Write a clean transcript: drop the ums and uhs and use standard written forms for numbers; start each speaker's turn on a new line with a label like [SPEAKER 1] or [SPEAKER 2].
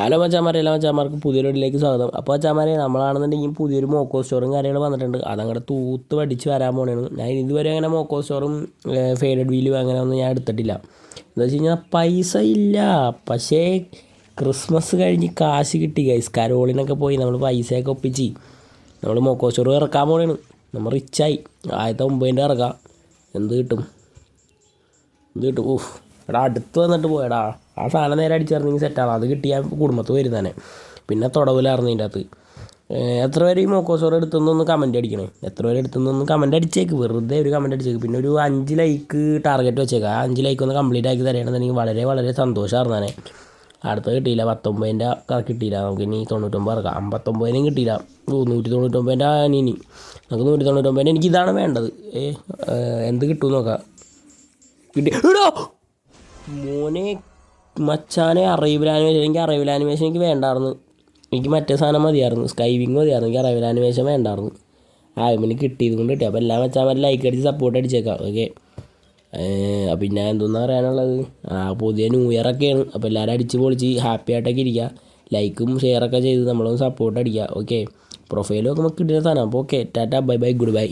[SPEAKER 1] Hello മച്ചാമാരെ, എല്ലാ മച്ചാമാർക്കും പുതിയൊരു വീഡിയോയിലേക്ക് സ്വാഗതം. അപ്പോൾ മച്ചാമാരെ, നമ്മളാണെന്നുണ്ടെങ്കിൽ പുതിയൊരു മോക്കോ സ്റ്റോറും കാര്യങ്ങളും വന്നിട്ടുണ്ട്. അതങ്ങടെ തൂത്ത് പഠിച്ച് വരാൻ പോണെയാണ്. ഞാൻ ഇതുവരെ അങ്ങനെ മോക്കോ സ്റ്റോറും ഫേഡഡ് വീലും അങ്ങനെ ഒന്നും ഞാൻ എടുത്തിട്ടില്ല. എന്താ വെച്ച് കഴിഞ്ഞാൽ പൈസ ഇല്ല, പക്ഷേ ക്രിസ്മസ് കഴിഞ്ഞ് കാശ് കിട്ടി ഗൈസ്. കരോളിനൊക്കെ പോയി നമ്മൾ പൈസയൊക്കെ ഒപ്പിച്ച് നമ്മൾ മോക്കോ സ്റ്റോർ ഇറക്കാൻ പോണെയാണ്. നമ്മൾ റിച്ചായി. 1900 ഇറക്കാം. എന്ത് കിട്ടും? എടാ അടുത്ത് വന്നിട്ട് പോയടാ, ആ സാധനം നേരെ അടിച്ചിറങ്ങി സെറ്റാണ്. അത് കിട്ടിയാൽ കുടുംബത്ത് വരുന്നതന്നെ. പിന്നെ തുടവിലായിരുന്നു ഇതിൻ്റെ അകത്ത്. എത്ര പേര് ഈ മോക്കോ സ്റ്റോർ എടുത്തുനിന്നൊന്ന് കമൻറ്റ് അടിക്കണേ. എത്ര പേര് എടുത്തുനിന്നൊന്ന് കമൻറ്റ് അടിച്ചേക്ക്, വെറുതെ ഒരു കമൻറ്റ് അടിച്ചേക്ക്. പിന്നെ ഒരു 5 ലൈക്ക് ടാർഗറ്റ് വെച്ചേക്കാം. ആ 5 ലൈക്ക് ഒന്ന് കംപ്ലീറ്റ് ആക്കി തരണമെന്നുണ്ടെങ്കിൽ വളരെ വളരെ സന്തോഷമായിരുന്നേ. അടുത്ത് കിട്ടിയില്ല, 19ൻ്റെ കിട്ടിയില്ല. നമുക്ക് ഇനി 99 ഇറക്കാം. 59നും കിട്ടിയില്ല. 199ൻ്റെ ഇനി നമുക്ക് 199. എനിക്കിതാണ് വേണ്ടത്. എന്ത് കിട്ടുമെന്ന് നോക്കാം. കിട്ടി ഇടോ മോനെ മച്ചാനെ. അറൈവൽ ആനിമേഷൻ എനിക്ക് വേണ്ടായിരുന്നു. എനിക്ക് മറ്റേ സാധനം മതിയായിരുന്നു, സ്കൈവിങ് മതിയായിരുന്നു. എനിക്ക് അറൈവൽ ആനിമേഷൻ വേണ്ടായിരുന്നു. പിന്നെ കിട്ടിയത് കൊണ്ട് കിട്ടി. അപ്പോൾ എല്ലാ മച്ചാന്മാരും ലൈക്ക് അടിച്ച് സപ്പോർട്ട് അടിച്ചേക്കാം. ഓക്കെ. പിന്നെ എന്തെന്നാണ് പറയാനുള്ളത്, പുതിയ ന്യൂ ഇയർ ഒക്കെയാണ്. അപ്പോൾ എല്ലാവരും അടിച്ച് പൊളിച്ച് ഹാപ്പി ആയിട്ടൊക്കെ ഇരിക്കുക. ലൈക്കും ഷെയറൊക്കെ ചെയ്ത് നമ്മളൊന്ന് സപ്പോർട്ട് അടിക്കുക. ഓക്കെ. പ്രൊഫൈലൊക്കെ നമുക്ക് കിട്ടുന്ന സാധനം. അപ്പോൾ okay, Tata, bye bye, good bye.